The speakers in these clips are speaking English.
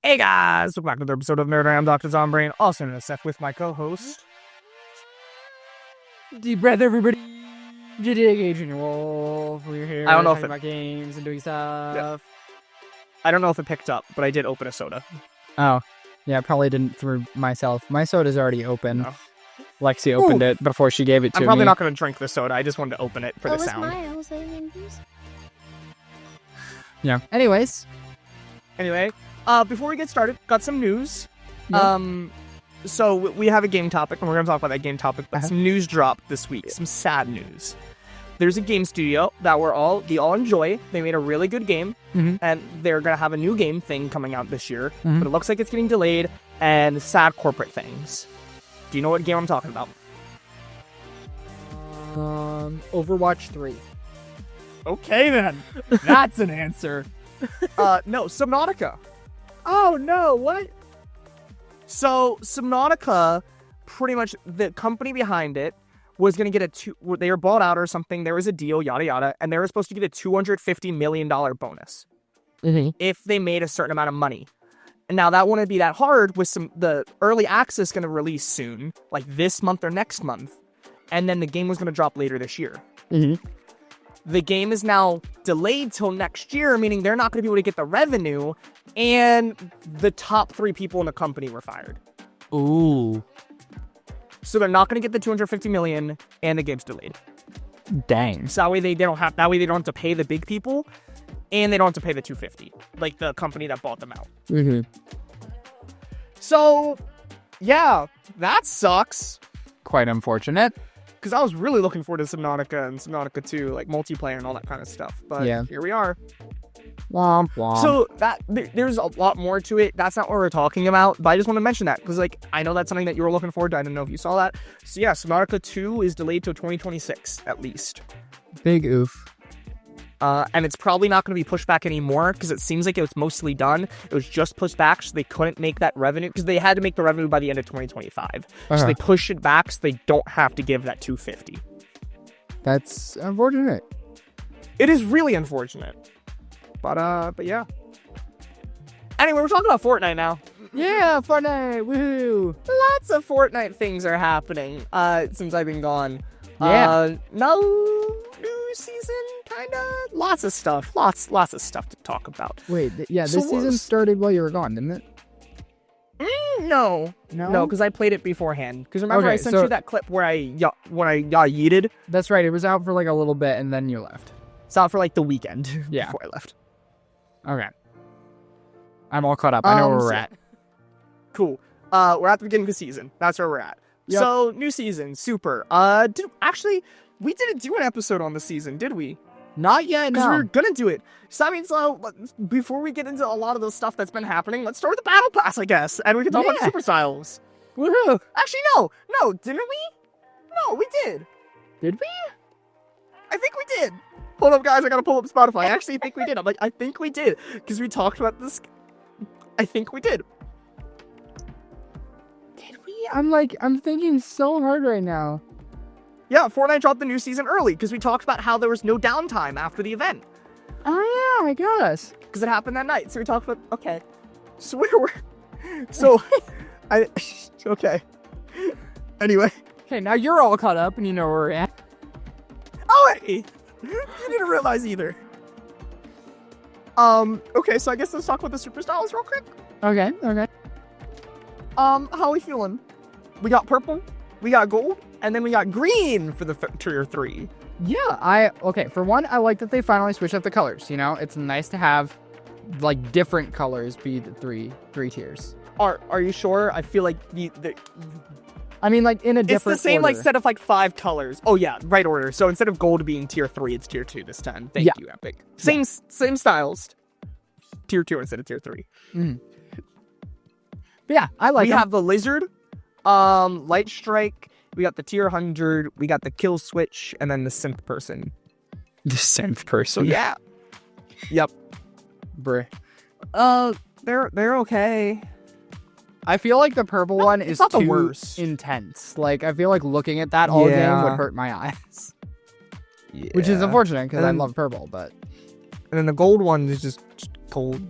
Hey guys, welcome back to another episode of Nerdrant. I'm Dr. Zombrain, also known as Seth, with my co-host. Deep breath, everybody. GTA Agent Wolf. We're here. I don't know if talking about games and doing stuff. I don't know if it picked up, but I did open a soda. Oh, yeah, I probably didn't through myself. My soda's already open. Oh. Lexi opened it before she gave it to me. I'm probably not going to drink the soda. I just wanted to open it for the sound. Yeah. Anyways. Anyway, before we get started, got some news. Yeah. So we have a game topic, and we're going to talk about that game topic, but some news dropped this week. Some sad news. There's a game studio that we all enjoy. They made a really good game, and they're going to have a new game thing coming out this year, but it looks like it's getting delayed, and sad corporate things. Do you know what game I'm talking about? Overwatch 3. Okay, then. That's an answer. No, Subnautica. Oh, no, what? So, Subnautica, pretty much, the company behind it was going to get they were bought out or something, there was a deal, yada yada, and they were supposed to get a $250 million bonus if they made a certain amount of money. And now that wouldn't be that hard with the early access going to release soon, like this month or next month, and then the game was going to drop later this year. The game is now delayed till next year, meaning they're not going to be able to get the revenue, and the top 3 people in the company were fired. Ooh. So they're not going to get the $250 million, and the game's delayed. Dang. So that way they don't have to pay the big people, and they don't have to pay the $250, like the company that bought them out. So, yeah, that sucks. Quite unfortunate. Because I was really looking forward to Subnautica and Subnautica 2, like multiplayer and all that kind of stuff. But here we are. Womp womp. So there's a lot more to it. That's not what we're talking about. But I just want to mention that because, like, I know that's something that you were looking forward to. I don't know if you saw that. So yeah, Subnautica 2 is delayed till 2026 at least. Big oof. And it's probably not going to be pushed back anymore because it seems like it was mostly done. It was just pushed back so they couldn't make that revenue because they had to make the revenue by the end of 2025. So they pushed it back so they don't have to give that $250. That's unfortunate. It is really unfortunate. But yeah. Anyway, we're talking about Fortnite now. Yeah, Fortnite, woohoo! Lots of Fortnite things are happening since I've been gone. Yeah. No new season, kinda. Lots of stuff to talk about. Wait, this season started while you were gone, didn't it? No, because I played it beforehand. Because remember, I sent you that clip where I yeeted. That's right. It was out for like a little bit, and then you left. It's out for like the weekend before I left. Okay. I'm all caught up. I know where we're at. Cool. We're at the beginning of the season. That's where we're at. Yep. So, new season, super. We didn't do an episode on the season, did we? Not yet, Because we were gonna do it. So, I mean, before we get into a lot of the stuff that's been happening, let's start with the Battle Pass, I guess. And we can talk about the Super Styles. Woohoo! Actually, no, didn't we? No, we did. Did we? I think we did. Hold up, guys, I gotta pull up Spotify. I actually think we did. I'm like, I think we did. Because we talked about this. I think we did. Did we? I'm thinking so hard right now. Yeah, Fortnite dropped the new season early because we talked about how there was no downtime after the event. Oh, yeah, I guess. Because it happened that night. So we talked about, okay. So we're okay. Anyway. Okay, now you're all caught up and you know where we're at. Oh, hey! You didn't realize either. Okay, so I guess let's talk about the Super Styles real quick. Okay. How are we feeling? We got purple, we got gold, and then we got green for the tier 3. Yeah, for one, I like that they finally switched up the colors, you know? It's nice to have, like, different colors be the three tiers. Are you sure? I feel like I mean, like, in a different It's the same, order. like, set of, like, 5 colors. Oh, yeah, right order. So instead of gold being tier 3, it's tier 2 this time. Thank you, Epic. Same styles. Tier 2 instead of tier 3. But yeah, I like We have the lizard, light strike, we got the tier 100, we got the kill switch, and then the synth person. The synth person. So yeah. Yep. Bruh. They're okay. I feel like the purple one is not the too worst. intense. Like, I feel like looking at that all game would hurt my eyes. Yeah. Which is unfortunate because I love purple, but... And then the gold one is just gold.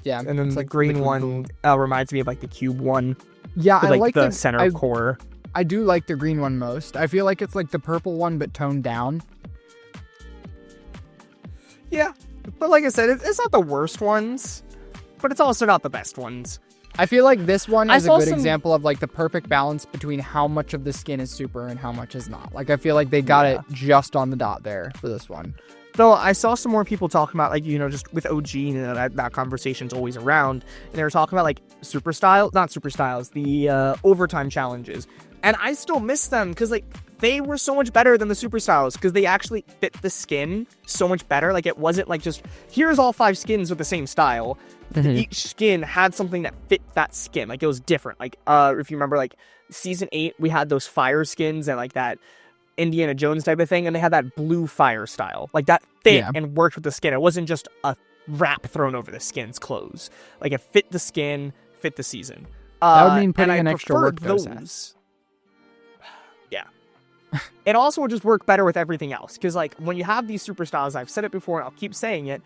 Yeah, And then it's, the like, green liquid one cooled. reminds me of like the cube one, Yeah, with, I like like the center I, core. I do like the green one most. I feel like it's like the purple one, but toned down. Yeah, but like I said, it's not the worst ones, but it's also not the best ones. I feel like this one I is a saw good some- example of like the perfect balance between how much of the skin is super and how much is not. Like I feel like they got it just on the dot there for this one. Though I saw some more people talking about, like, just with OG, that conversation's always around, and they were talking about, like, not super styles, the overtime challenges. And I still miss them, because, like, they were so much better than the super styles, because they actually fit the skin so much better. Like, it wasn't, like, just, here's all 5 skins with the same style. Each skin had something that fit that skin. Like, it was different. Like, if you remember, like, Season 8, we had those fire skins and, like, that Indiana Jones type of thing, and they had that blue fire style. Like, that fit and worked with the skin. It wasn't just a wrap thrown over the skin's clothes. Like, it fit the skin, fit the season. That would mean putting and an I extra work preferred process. Yeah. It also would just work better with everything else. Because, like, when you have these super styles, I've said it before and I'll keep saying it,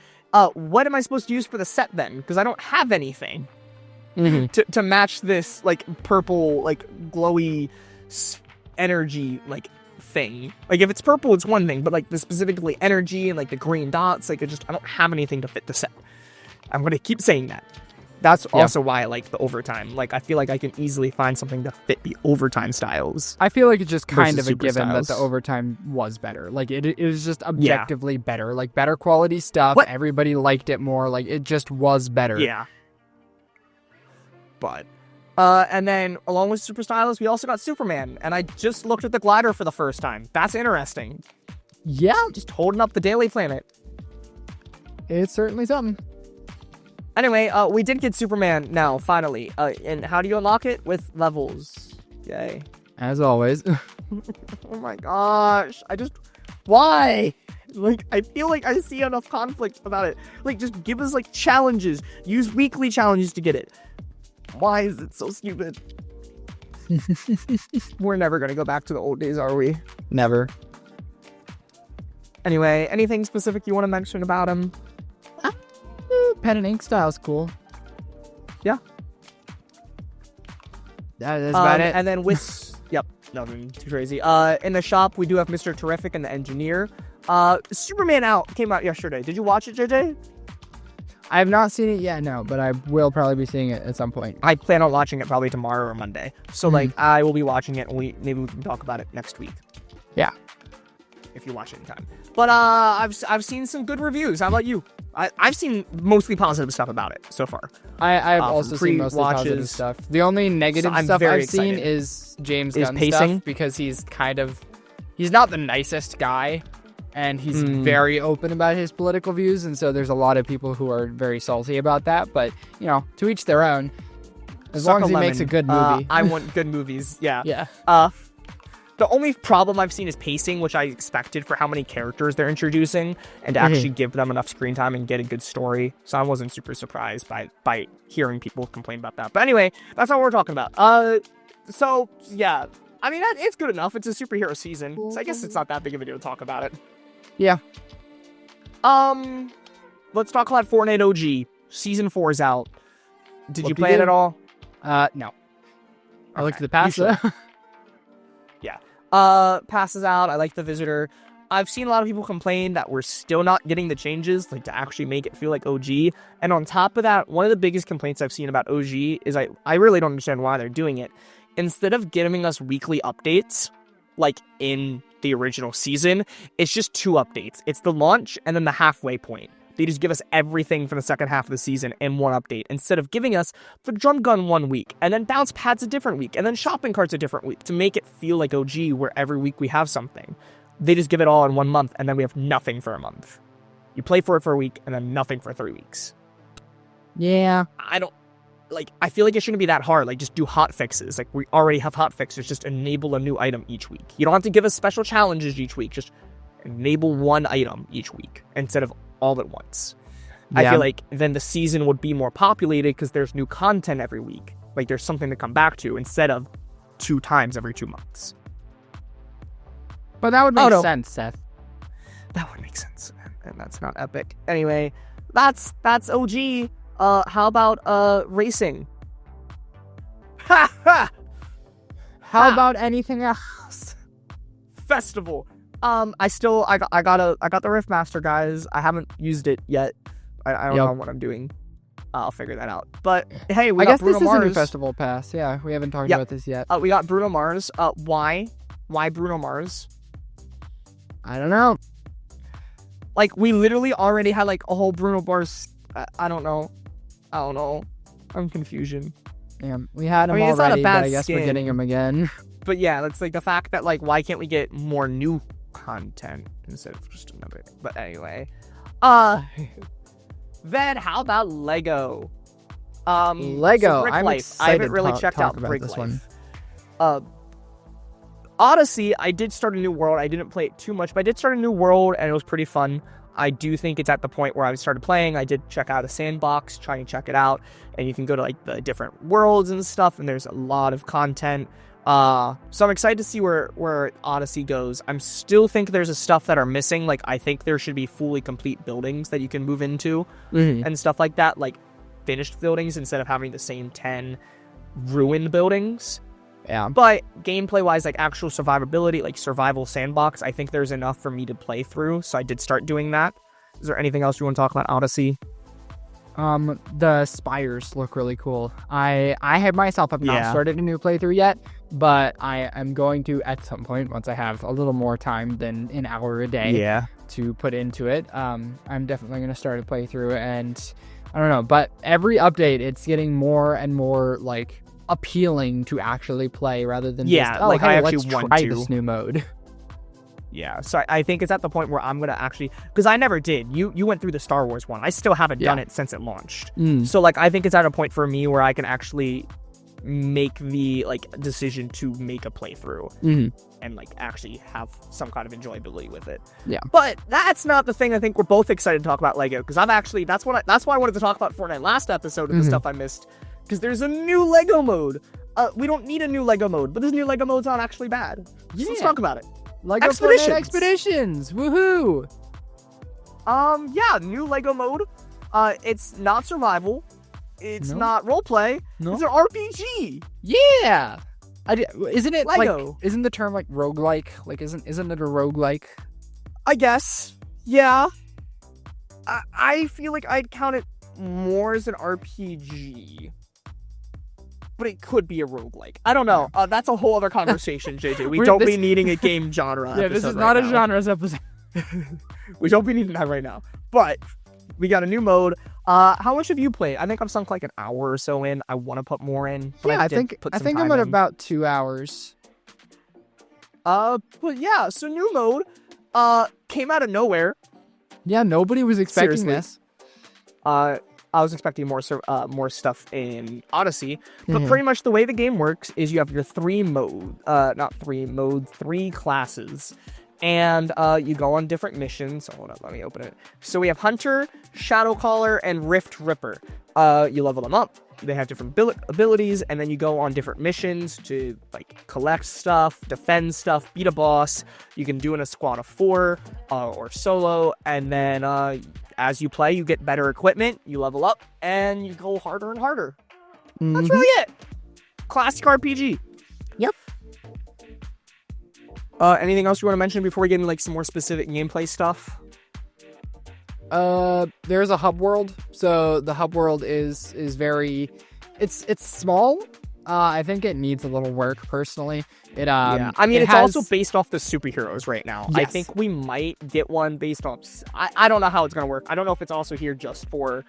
what am I supposed to use for the set then? Because I don't have anything to match this, like, purple, like, glowy energy, like, thing. Like, if it's purple, it's one thing, but, like, the specifically energy and, like, the green dots, like, I don't have anything to fit the set. I'm going to keep saying that. That's also why I like the overtime. Like, I feel like I can easily find something to fit the overtime styles. I feel like it's just kind versus of a super given styles. that the overtime was better. Like, it was just objectively better. Like, better quality stuff. Everybody liked it more. Like, it just was better. Yeah. But, and then, along with super styles, we also got Superman. And I just looked at the glider for the first time. That's interesting. Yeah. Just holding up the Daily Planet. It's certainly something. Anyway, we did get Superman now, finally. And how do you unlock it? With levels. Yay. As always. Oh my gosh. Why? Like, I feel like I see enough conflict about it. Like, just give us, like, challenges. Use weekly challenges to get it. Why is it so stupid? We're never gonna go back to the old days, are we? Never. Anyway, anything specific you want to mention about him? Pen and ink style's cool. Yeah. That's about it. And then with... Yep, nothing too crazy. In the shop, we do have Mr. Terrific and the Engineer. Superman came out yesterday. Did you watch it, JJ? I have not seen it yet, no, but I will probably be seeing it at some point. I plan on watching it probably tomorrow or Monday. So, like, I will be watching it, and maybe we can talk about it next week. Yeah. If you watch it in time. But, I've seen some good reviews. How about you? I've seen mostly positive stuff about it so far. I've also seen mostly pre-watches. positive stuff. The only negative So I'm stuff very I've seen excited. is James Is Gunn pacing? stuff, because he's not the nicest guy, and he's very open about his political views, and so there's a lot of people who are very salty about that, but, to each their own. As long as he makes a good movie. I want good movies, yeah. Yeah. The only problem I've seen is pacing, which I expected for how many characters they're introducing, and to actually give them enough screen time and get a good story. So I wasn't super surprised by hearing people complain about that. But anyway, that's not what we're talking about. So, yeah. I mean, it's good enough. It's a superhero season, so I guess it's not that big of a deal to talk about it. Yeah. Let's talk about Fortnite OG. Season 4 is out. Did you play it did. at all? No. I looked at the past. Passes out. I like the Visitor. I've seen a lot of people complain that we're still not getting the changes, like, to actually make it feel like OG. And on top of that, one of the biggest complaints I've seen about OG is I really don't understand why they're doing it. Instead of giving us weekly updates, like in the original season, it's just 2 updates. It's the launch and then the halfway point. They just give us everything for the second half of the season in one update, instead of giving us the drum gun 1 week, and then bounce pads a different week, and then shopping carts a different week, to make it feel like OG, where every week we have something. They just give it all in 1 month, and then we have nothing for a month. You play for it for a week, and then nothing for 3 weeks. Yeah. I feel like it shouldn't be that hard. Like, just do hot fixes. Like, we already have hot fixes. Just enable a new item each week. You don't have to give us special challenges each week. Just enable one item each week instead of all at once. Yeah. I feel like then the season would be more populated because there's new content every week. Like, there's something to come back to instead of 2 times every 2 months. But that would make sense, Seth. That would make sense. And that's not epic. Anyway, that's OG. How about racing? Ha ha! How about anything else? Festival. I got the Rift Master, guys. I haven't used it yet. I don't know what I'm doing. I'll figure that out. But hey, we got Bruno this Mars. is a new festival pass. Yeah, we haven't talked about this yet. We got Bruno Mars. Why Bruno Mars? I don't know. Like, we literally already had like a whole Bruno Mars. I don't know. I'm confusion. Yeah, we had him it's not a already, bad but I guess we're skin. getting him again. But yeah, that's like the fact that like, why can't we get more new content instead of just another thing? But anyway, then how about Lego? Lego. So I'm Life. excited I haven't really to checked talk out about Brick this Life. one. Odyssey, I did start a new world. I didn't play it too much, but I did start a new world, and it was pretty fun. I do think it's at the point where I started playing. I did check out a sandbox, try and check it out, and you can go to like the different worlds and stuff, and there's a lot of content. So I'm excited to see where Odyssey goes. I'm still think there's stuff that are missing. Like, I think there should be fully complete buildings that you can move into and stuff like that, like finished buildings instead of having the same 10 ruined buildings. Yeah. But gameplay-wise, like actual survivability, like survival sandbox, I think there's enough for me to play through, so I did start doing that. Is there anything else you want to talk about Odyssey? The spires look really cool. I have myself have not started a new playthrough yet, but I am going to at some point once I have a little more time than an hour a day to put into it. I'm definitely going to start a playthrough, and I don't know, but every update it's getting more and more like appealing to actually play rather than just, like, hey, I actually let's want try to. this new mode. Yeah, so I think it's at the point where I'm going to actually, because I never did. You went through the Star Wars one. I still haven't done it since it launched. So like, I think it's at a point for me where I can actually make the like decision to make a playthrough and like actually have some kind of enjoyability with it. Yeah. But that's not the thing. I think we're both excited to talk about Lego, because I've actually, that's why I wanted to talk about Fortnite last episode of the stuff I missed. Because there's a new Lego mode. We don't need a new Lego mode, but this new Lego mode's not actually bad. So let's talk about it. Lego Expeditions. Expeditions. Woohoo! Yeah, new Lego mode. It's not survival. It's not roleplay. It's an RPG. Yeah. Isn't it Lego? Like? Isn't the term like roguelike? Like, isn't it a roguelike? I guess. Yeah. I feel like I'd count it more as an RPG. But it could be a roguelike. I don't know. That's a whole other conversation, JJ. We don't be needing a game genre. Yeah, this is not a genres episode. We don't be needing that right now. But we got a new mode. How much have you played? I think I've sunk like an hour or so in. I want to put more in. Yeah, I think I'm at about 2 hours. But yeah, so new mode came out of nowhere. Yeah, nobody was expecting this. I was expecting more stuff in Odyssey, but pretty much the way the game works is you have your three classes, and you go on different missions. Hold on, let me open it. So we have Hunter, Shadowcaller, and Rift Ripper. You level them up. They have different abilities, and then you go on different missions to like collect stuff, defend stuff, beat a boss. You can do in a squad of 4 or solo, and then as you play, you get better equipment, you level up, and you go harder and harder. That's really it. Classic RPG. Yep. Anything else you want to mention before we get into like some more specific gameplay stuff? There's a hub world. So the hub world is very, it's small. I think it needs a little work personally. I mean, it's also based off the superheroes right now. Yes. I think we might get one based off. I don't know how it's gonna work. I don't know if it's also here just for.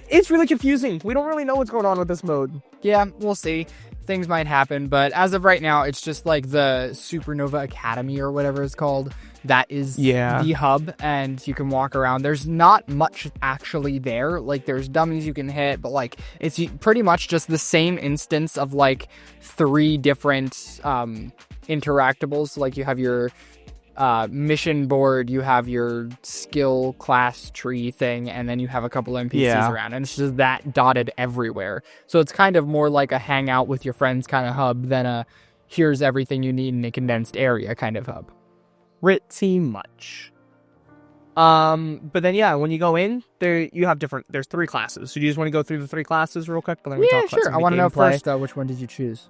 It's really confusing. We don't really know what's going on with this mode. Yeah, we'll see. Things might happen, but as of right now, it's just like the Supernova Academy or whatever it's called. That is the hub, and you can walk around. There's not much actually there. Like, there's dummies you can hit, but like it's pretty much just the same instance of like 3 different interactables. Like, you have your mission board, you have your skill class tree thing, and then you have a couple NPCs around, and it's just that dotted everywhere. So it's kind of more like a hangout with your friends kind of hub than a here's everything you need in a condensed area kind of hub. Pretty much. But then yeah, when you go in there, you have there's 3 classes. So do you just want to go through the 3 classes real quick? And then we talk about sure. some I of the want to know gameplay? first, which one did you choose?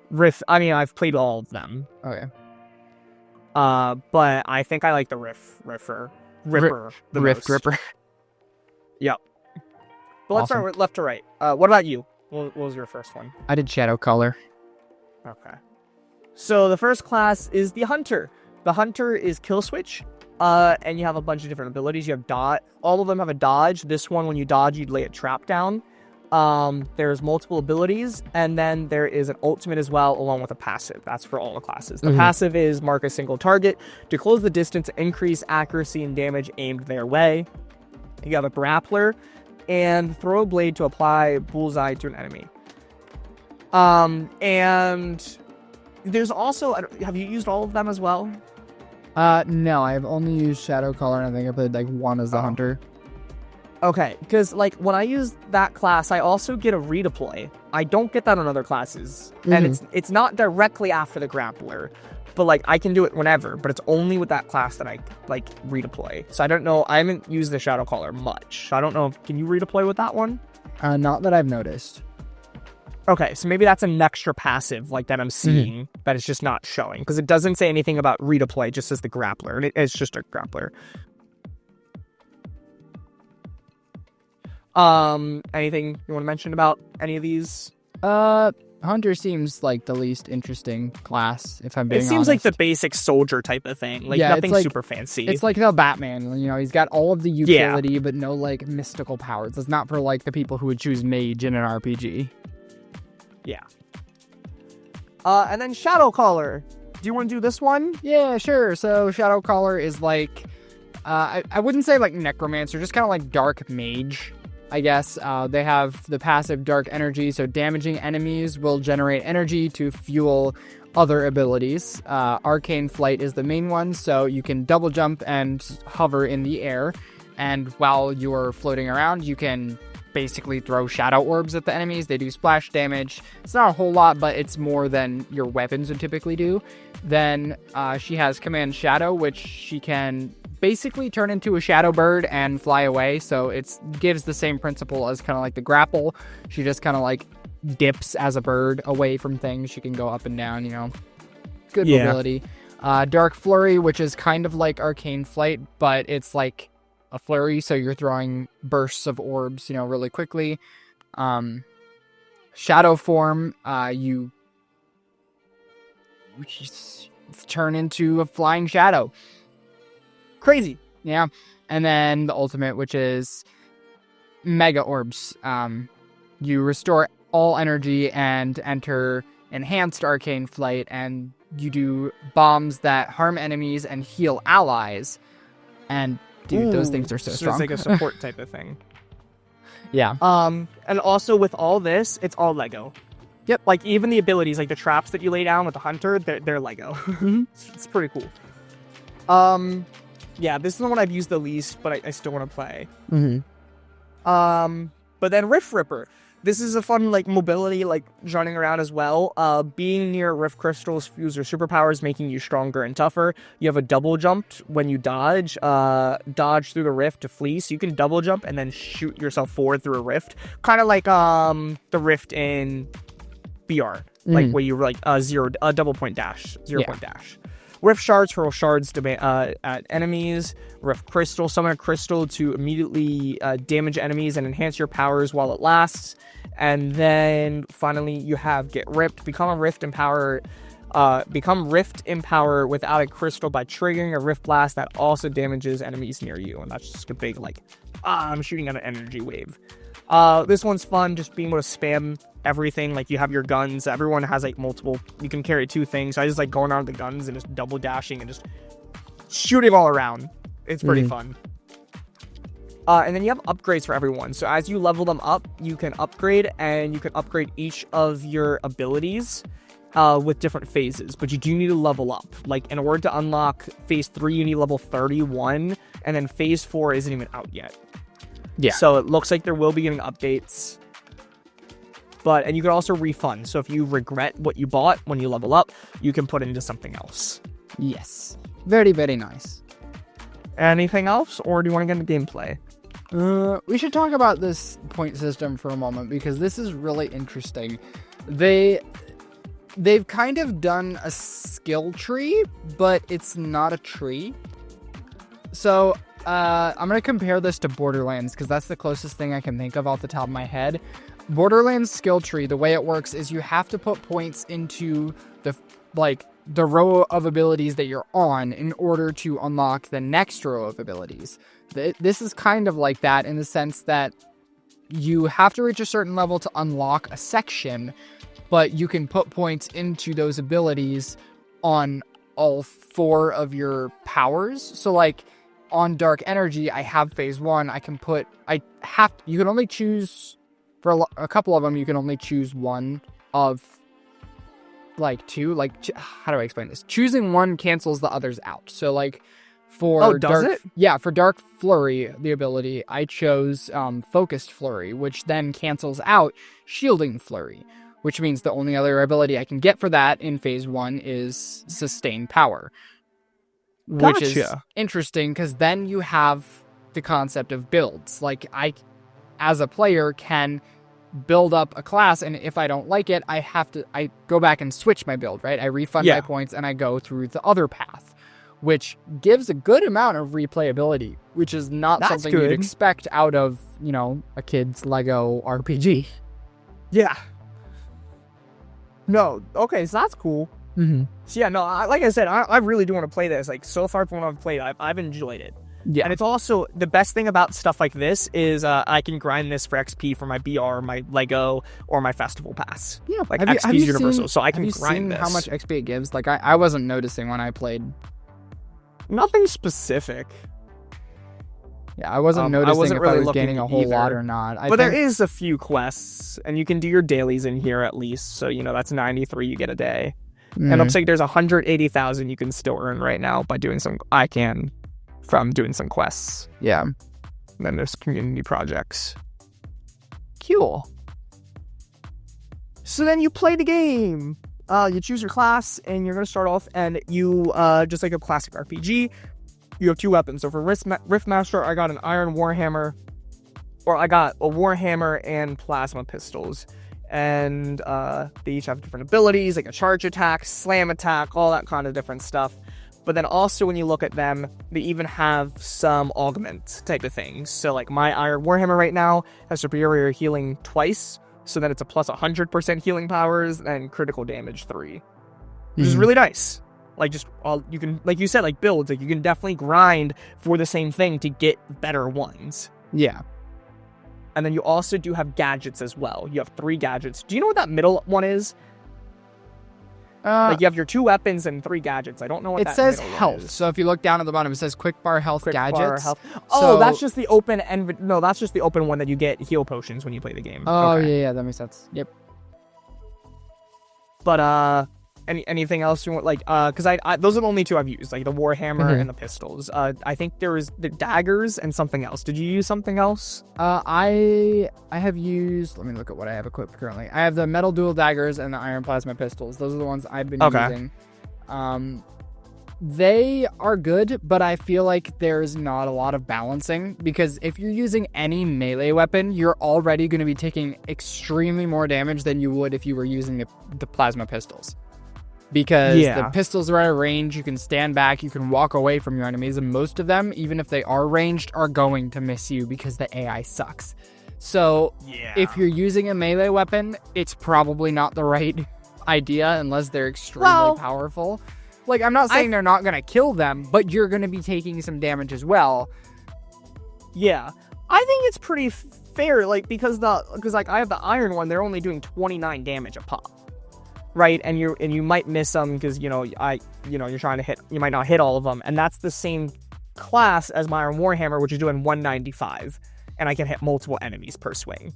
Riff. I mean, I've played all of them. Okay. But I think I like the Ripper. The most. Ripper. Yep. But let's Awesome. start with left to right. What about you? What was your first one? I did Shadow Color. Okay. So the first class is the Hunter. The Hunter is kill switch. And you have a bunch of different abilities. You have dodge. All of them have a dodge. This one, when you dodge, you'd lay a trap down. There's multiple abilities, and then there is an ultimate as well, along with a passive. That's for all the classes. The passive is mark a single target to close the distance, increase accuracy and damage aimed their way. You have a grappler, and throw a blade to apply bullseye to an enemy. And there's also, have you used all of them as well? No, I've only used Shadow Color, and I think I played like one as the Hunter. Okay, because like when I use that class, I also get a redeploy. I don't get that on other classes, and it's not directly after the grappler, but like I can do it whenever. But it's only with that class that I like redeploy. So I don't know. I haven't used the Shadow Caller much. So I don't know. Can you redeploy with that one? Not that I've noticed. Okay, so maybe that's an extra passive like that I'm seeing that it's just not showing because it doesn't say anything about redeploy. It just says the grappler, and it's just a grappler. Anything you want to mention about any of these? Hunter seems like the least interesting class, if I'm being honest. It seems like the basic soldier type of thing. Like, Yeah, nothing it's like- super fancy. It's like the Batman, you know, he's got all of the utility, but no, like, mystical powers. It's not for, like, the people who would choose mage in an RPG. Yeah. And then Shadow Caller. Do you want to do this one? Yeah, sure. So Shadow Caller is like, I wouldn't say like Necromancer, just kind of like Dark Mage, I guess. They have the passive Dark Energy, so damaging enemies will generate energy to fuel other abilities. Arcane Flight is the main one, so you can double jump and hover in the air, and while you're floating around, you can basically throw shadow orbs at the enemies. They do splash damage. It's not a whole lot, but it's more than your weapons would typically do. Then she has Command Shadow, which she can basically turn into a shadow bird and fly away. So it gives the same principle as kind of like the grapple. She just kind of like dips as a bird away from things. She can go up and down, you know. Good mobility. Dark Flurry, which is kind of like Arcane Flight, but it's like a flurry, so you're throwing bursts of orbs, you know, really quickly. Shadow Form, you turn into a flying shadow. Crazy. Yeah. And then the ultimate, which is Mega Orbs. You restore all energy and enter Enhanced Arcane Flight, and you do bombs that harm enemies and heal allies. And dude, those things are so strong. It's like a support type of thing. Yeah. And also with all this, it's all Lego. Yep. Like even the abilities, like the traps that you lay down with the Hunter, they're Lego. It's pretty cool. Yeah, this is the one I've used the least, but I still want to play. But then Rift Ripper. This is a fun, like, mobility, like, running around as well. Being near Rift Crystals fuels your superpowers, making you stronger and tougher. You have a double jump when you dodge. Dodge through the rift to flee. So you can double jump and then shoot yourself forward through a rift. Kind of like the rift in BR. Like, where you, like, double point dash. Point dash. Rift Shards hurl shards at enemies. Rift Crystal, summon a crystal to immediately damage enemies and enhance your powers while it lasts. And then finally you have Get Ripped. Become Rift in power without a crystal by triggering a Rift Blast that also damages enemies near you. And that's just a big like, I'm shooting at an energy wave. This one's fun, just being able to spam everything. Like you have your guns, everyone has like multiple, you can carry 2 things, so I just like going around the guns and just double dashing and just shooting all around. It's pretty fun. And then you have upgrades for everyone, so as you level them up, you can upgrade, and you can upgrade each of your abilities with different phases, but you do need to level up. Like in order to unlock phase 3, you need level 31, and then phase 4 isn't even out yet. Yeah. So it looks like there will be getting updates. And you can also refund. So if you regret what you bought when you level up, you can put it into something else. Yes. Very, very nice. Anything else, or do you want to get into gameplay? We should talk about this point system for a moment because this is really interesting. They've kind of done a skill tree, but it's not a tree. So I'm going to compare this to Borderlands because that's the closest thing I can think of off the top of my head. Borderlands skill tree, the way it works is you have to put points into the row of abilities that you're on in order to unlock the next row of abilities. This is kind of like that in the sense that you have to reach a certain level to unlock a section, but you can put points into those abilities on all 4 of your powers. So like on Dark Energy, I have phase 1. You can only choose for a couple of them. You can only choose one of 2. How do I explain this? Choosing one cancels the others out. So for for Dark Flurry, the ability, I chose Focused Flurry, which then cancels out Shielding Flurry, which means the only other ability I can get for that in phase 1 is Sustain Power. Which is interesting because then you have the concept of builds. I, as a player, can build up a class, and if I don't like it, I go back and switch my build, right? I refund my points and I go through the other path, which gives a good amount of replayability, which is not something you'd expect out of, a kid's Lego RPG. Yeah. No, okay, so that's cool. Mm-hmm. So yeah, no, like I said, I really do want to play this. So far from what I've played, I've enjoyed it. Yeah. And it's also, the best thing about stuff like this is I can grind this for XP for my BR, my Lego, or my Festival Pass. Yeah. XP is universal, so I can grind this. How much XP it gives? I wasn't noticing when I played. Nothing specific. Yeah, I wasn't noticing if I was gaining a whole lot or not. But there is a few quests, and you can do your dailies in here at least. So, that's 93 you get a day. And it looks like there's 180,000 you can still earn right now by doing some quests. Yeah. And then there's community projects. Cool. So then you play the game. You choose your class, and you're going to start off, and you, just like a classic RPG, you have 2 weapons. So for Riftmaster, I got an Iron Warhammer, or I got a Warhammer and plasma pistols. And they each have different abilities, like a charge attack, slam attack, all that kind of different stuff. But then also when you look at them, they even have some augment type of things. So my Iron Warhammer right now has superior healing twice. So then it's a plus 100% healing powers and critical damage 3. Which is really nice. You can, like you said, builds. You can definitely grind for the same thing to get better ones. Yeah. And then you also do have gadgets as well. You have 3 gadgets. Do you know what that middle one is? You have your 2 weapons and 3 gadgets. I don't know what that says middle health. one is. So if you look down at the bottom, it says quick bar health gadgets. Oh, that's just the open that's just the open one that you get heal potions when you play the game. Oh, okay. Yeah, that makes sense. Yep. But anything else you want? Because I those are the only 2 I've used, the Warhammer and the pistols. I think there was the daggers and something else. Did you use something else? I have used. Let me look at what I have equipped currently. I have the metal dual daggers and the iron plasma pistols. Those are the ones I've been using. They are good, but I feel like there's not a lot of balancing because if you're using any melee weapon, you're already going to be taking extremely more damage than you would if you were using the plasma pistols. Because the pistols are out of range, you can stand back, you can walk away from your enemies, and most of them, even if they are ranged, are going to miss you because the AI sucks. So, if you're using a melee weapon, it's probably not the right idea unless they're extremely powerful. I'm not saying they're not going to kill them, but you're going to be taking some damage as well. Yeah. I think it's pretty fair, because I have the iron one, they're only doing 29 damage a pop. Right, and you might miss them because you're trying to hit. You might not hit all of them, and that's the same class as my Iron Warhammer, which is doing 195, and I can hit multiple enemies per swing.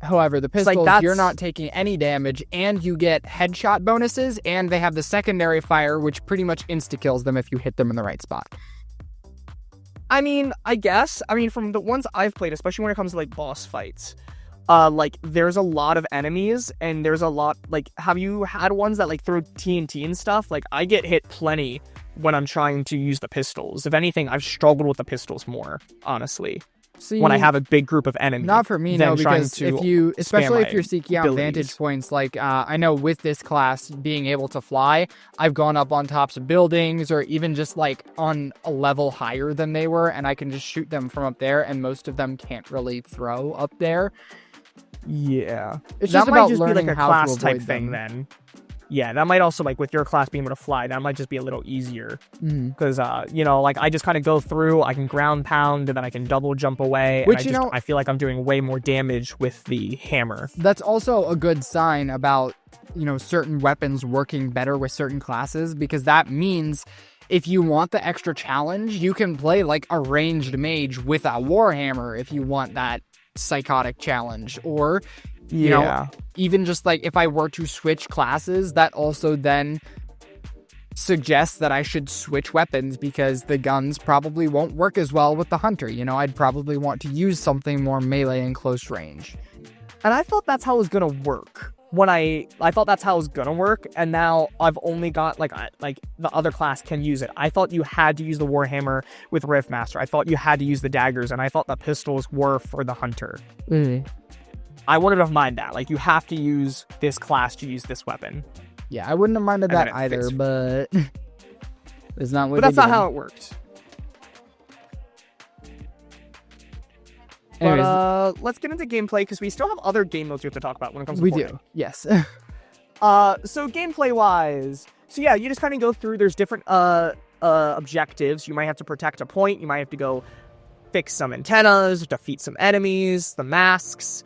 However, the pistols, you're not taking any damage, and you get headshot bonuses, and they have the secondary fire, which pretty much insta-kills them if you hit them in the right spot. I mean, I guess. From the ones I've played, especially when it comes to boss fights, like there's a lot of enemies, and there's a lot, like, have you had ones that like throw TNT and stuff? Like, I get hit plenty when I'm trying to use the pistols. If anything, I've struggled with the pistols more, honestly. See, when I have a big group of enemies. Not for me, no, because especially if you're seeking out abilities. vantage points, like I know with this class being able to fly, I've gone up on tops of buildings or even just like on a level higher than they were, and I can just shoot them from up there, and most of them can't really throw up there. Yeah. It's that just might about just be learning like a how class to type avoid thing them. then. Yeah, that might also, like, with your class being able to fly, that might just be a little easier. Because, you know, like, I just kind of go through, I can ground pound, and then I can double jump away. Which, and you know, I feel like I'm doing way more damage with the hammer. That's also a good sign about, you know, certain weapons working better with certain classes, because that means if you want the extra challenge, you can play, like, a ranged mage with a warhammer if you want that psychotic challenge. Or... you know, even just like if I were to switch classes, that also then suggests that I should switch weapons because the guns probably won't work as well with the hunter. You know, I'd probably want to use something more melee and close range. And I thought that's how it was gonna work. When I thought that's how it was gonna work, and now I've only got like the other class can use it. I thought you had to use the warhammer with Riftmaster. I thought you had to use the daggers, and I thought the pistols were for the hunter. I wouldn't have minded that. Like, you have to use this class to use this weapon. Yeah, I wouldn't have minded And that either, but it's not what But that's not how it worked. Anyways, But let's get into gameplay, because we still have other game modes we have to talk about when it comes to Fortnite. we do, yes. So gameplay-wise, so yeah, you just kind of go through, there's different objectives. You might have to protect a point, you might have to go fix some antennas, defeat some enemies, the masks,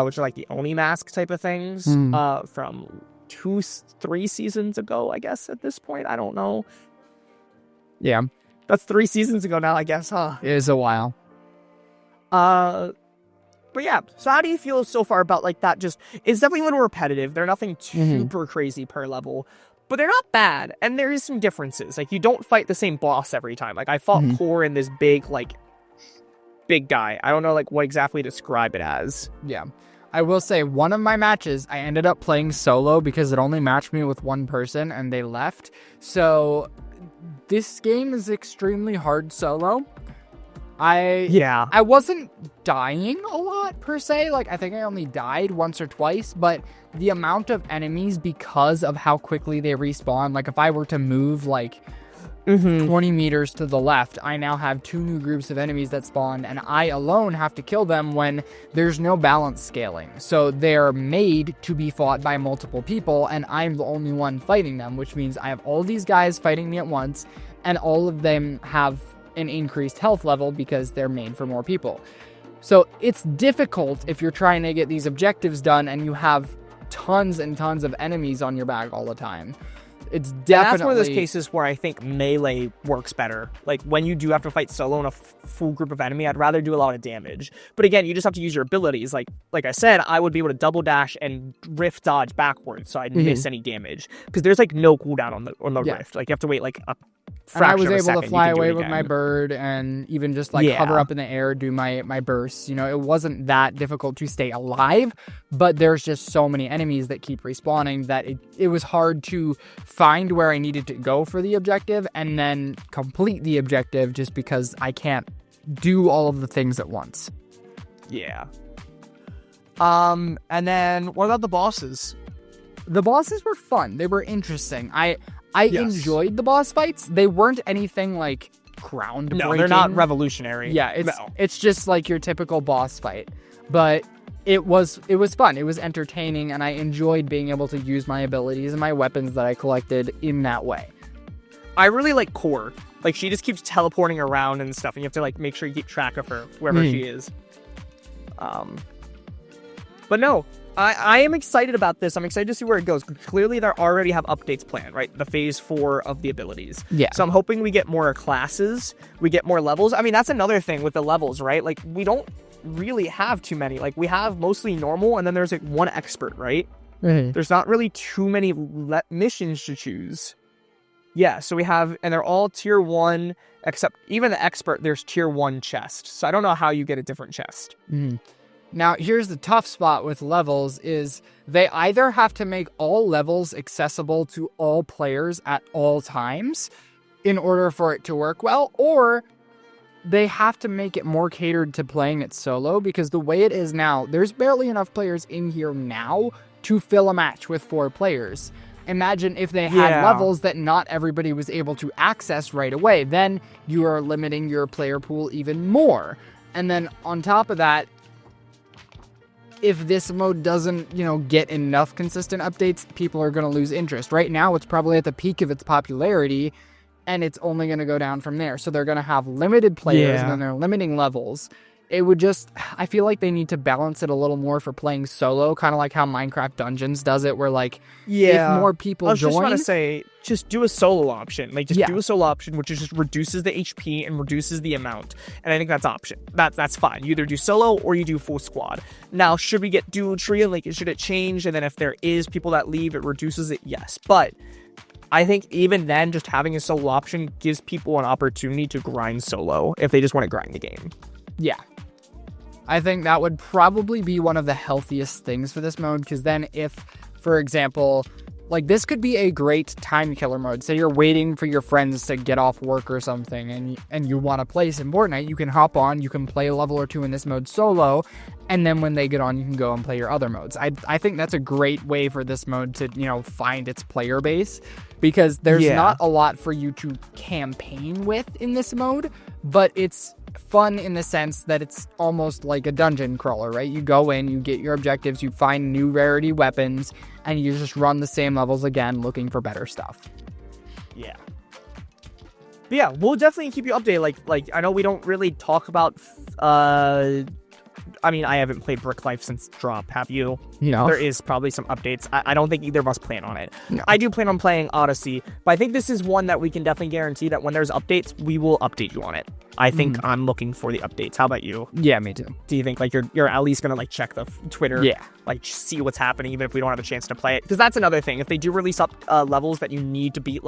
which are like the Oni mask type of things, from 2-3 seasons ago, I guess, at this point. I don't know. Yeah. That's 3 seasons ago now, I guess, huh? It is a while. But yeah, so how do you feel so far about, like, that? Just, it's definitely a little repetitive. They're nothing super crazy per level, but they're not bad, and there is some differences. Like, you don't fight the same boss every time. Like, I fought Core in this big guy. I don't know, like, what exactly to describe it as. Yeah. I will say, one of my matches, I ended up playing solo because it only matched me with one person, and they left. So, this game is extremely hard solo. I wasn't dying a lot, per se. Like, I think I only died once or twice, but the amount of enemies, because of how quickly they respawn, like, if I were to move, like, 20 meters to the left, I now have 2 new groups of enemies that spawn, and I alone have to kill them when there's no balance scaling. So they're made to be fought by multiple people, and I'm the only one fighting them, which means I have all these guys fighting me at once, and all of them have an increased health level because they're made for more people. So it's difficult if you're trying to get these objectives done and you have tons and tons of enemies on your back all the time. It's definitely... And that's one of those cases where I think melee works better. Like, when you do have to fight solo in a full group of enemy, I'd rather do a lot of damage. But again, you just have to use your abilities. Like I said, I would be able to double dash and rift dodge backwards, so I'd miss any damage. Because there's, like, no cooldown on the rift. Like, you have to wait, like, a fraction of a second. And I was able to fly away with my bird and even just, like, hover up in the air, do my bursts. You know, it wasn't that difficult to stay alive, but there's just so many enemies that keep respawning that it was hard to find where I needed to go for the objective and then complete the objective just because I can't do all of the things at once. Yeah. And then what about the bosses? The bosses were fun. They were interesting. I enjoyed the boss fights. They weren't anything like groundbreaking. No, they're not revolutionary. Yeah, it's just like your typical boss fight. But it was fun. It was entertaining, and I enjoyed being able to use my abilities and my weapons that I collected in that way. I really like Core. Like, she just keeps teleporting around and stuff, and you have to, like, make sure you keep track of her wherever she is. But no, I am excited about this. I'm excited to see where it goes. Clearly, they already have updates planned, right? The phase 4 of the abilities. Yeah. So I'm hoping we get more classes, we get more levels. I mean, that's another thing with the levels, right? Like, we don't really have too many. Like, we have mostly normal, and then there's, like, one expert, right? There's not really too many missions to choose. Yeah, so we have, and they're all tier 1, except even the expert, there's tier 1 chest. So I don't know how you get a different chest. Now, here's the tough spot with levels is they either have to make all levels accessible to all players at all times in order for it to work well, or they have to make it more catered to playing it solo, because the way it is now, there's barely enough players in here now to fill a match with 4 players. Imagine if they had levels that not everybody was able to access right away. Then you are limiting your player pool even more. And then on top of that, if this mode doesn't, get enough consistent updates, people are going to lose interest. Right now, it's probably at the peak of its popularity, and it's only going to go down from there. So they're going to have limited players, and then they're limiting levels. It would I feel like they need to balance it a little more for playing solo, kind of like how Minecraft Dungeons does it, where, if more people join... I was just going to say, just do a solo option. Do a solo option, which just reduces the HP and reduces the amount. And I think that's option. That's fine. You either do solo or you do full squad. Now, should we get dual tree? Should it change? And then if there is people that leave, it reduces it? Yes. But I think even then, just having a solo option gives people an opportunity to grind solo if they just want to grind the game. Yeah. I think that would probably be one of the healthiest things for this mode, because then if, for example, this could be a great time killer mode. Say you're waiting for your friends to get off work or something, and you want to play some Fortnite, you can hop on, you can play a level or 2 in this mode solo, and then when they get on, you can go and play your other modes. I think that's a great way for this mode to, find its player base, because there's not a lot for you to campaign with in this mode, but it's fun in the sense that it's almost like a dungeon crawler, right? You go in, you get your objectives, you find new rarity weapons, and you just run the same levels again looking for better stuff. Yeah. But yeah, we'll definitely keep you updated. Like I know we don't really talk about I haven't played Brick Life since drop. Have you? There is probably some updates. I don't think either of us plan on it. No. I do plan on playing Odyssey, but I think this is one that we can definitely guarantee that when there's updates, we will update you on it. I think I'm looking for the updates. How about you? Yeah, me too. Do you think you're at least gonna check the Twitter? Yeah. See what's happening, even if we don't have a chance to play it? Because that's another thing. If they do release up levels that you need to beat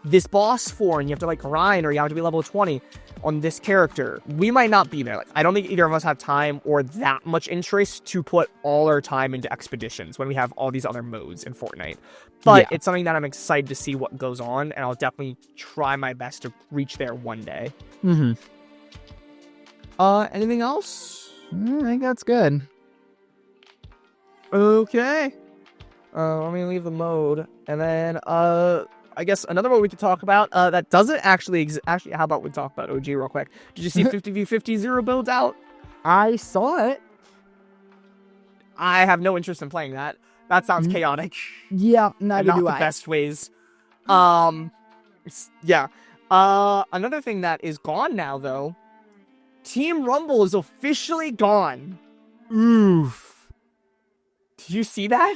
this boss for, and you have to grind, or you have to be level 20 on this character, we might not be there. I don't think either of us have time or that much interest to put all our time into expeditions when we have all these other modes in Fortnite. But it's something that I'm excited to see what goes on, and I'll definitely try my best to reach there one day. Mm-hmm. Anything else? I think that's good. Okay. Let me leave the mode, and then I guess another one we could talk about that doesn't actually exist. Actually, how about we talk about OG real quick? Did you see 50v50 zero builds out? I saw it. I have no interest in playing that. That sounds chaotic. Yeah, neither do I. Not the best ways. Yeah. Another thing that is gone now, though. Team Rumble is officially gone. Oof. Did you see that?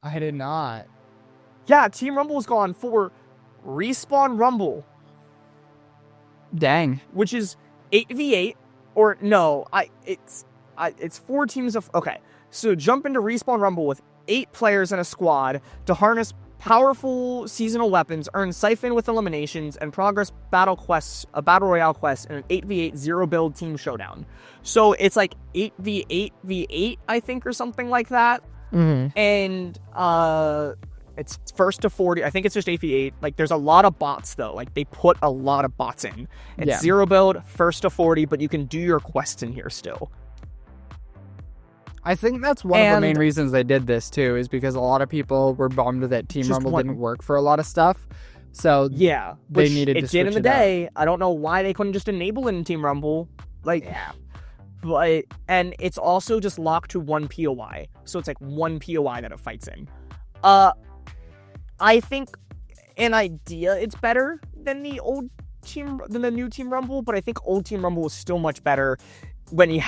I did not. Yeah, Team Rumble is gone for Respawn Rumble. Dang. Which is 8v8, or no, it's 4 teams of... Okay, so jump into Respawn Rumble with 8 players in a squad to harness powerful seasonal weapons, earn Siphon with eliminations, and progress battle quests, a battle royale quest, in an 8v8 zero build team showdown. So it's 8v8v8, I think, or something like that. Mm-hmm. And it's first to 40. I think it's just 8v8. There's a lot of bots, though. They put a lot of bots in. It's zero build, first to 40, but you can do your quests in here still. I think that's one of the main reasons they did this, too, is because a lot of people were bummed that Team Rumble didn't work for a lot of stuff. So yeah, they needed to switch it did in the day. I don't know why they couldn't just enable it in Team Rumble. But, and it's also just locked to one POI. So it's one POI that it fights in. I think an idea it's better than the new Team Rumble, but I think old Team Rumble was still much better when you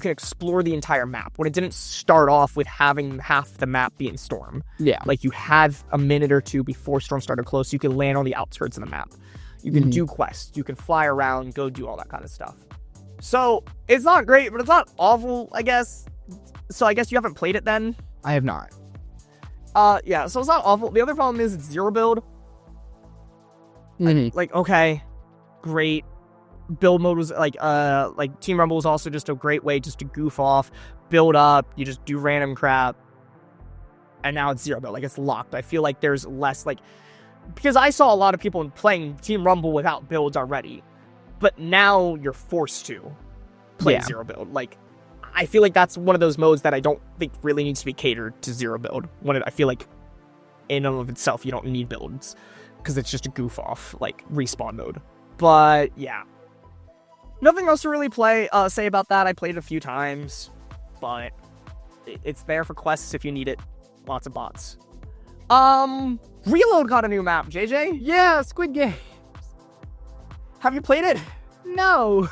could explore the entire map, when it didn't start off with having half the map be in Storm. Yeah. You had a minute or two before Storm started close, you could land on the outskirts of the map. You can do quests, you can fly around, go do all that kind of stuff. So, it's not great, but it's not awful, I guess. So I guess you haven't played it then? I have not. Yeah, so it's not awful. The other problem is it's zero build. Mm-hmm. Okay, great. build mode was like Team Rumble was also just a great way just to goof off, build up, you just do random crap. And now it's 0 build, like it's locked. I feel like there's less like, because I saw a lot of people playing Team Rumble without builds already, but now you're forced to play 0 build. Like, I feel like that's one of those modes that I don't think really needs to be catered to 0 build. I feel like in and of itself, you don't need builds because it's just a goof off, like respawn mode. But yeah, nothing else to really say about that. I played it a few times, but it's there for quests if you need it. Lots of bots. Reload got a new map, JJ. Yeah, Squid Game. Have you played it? No.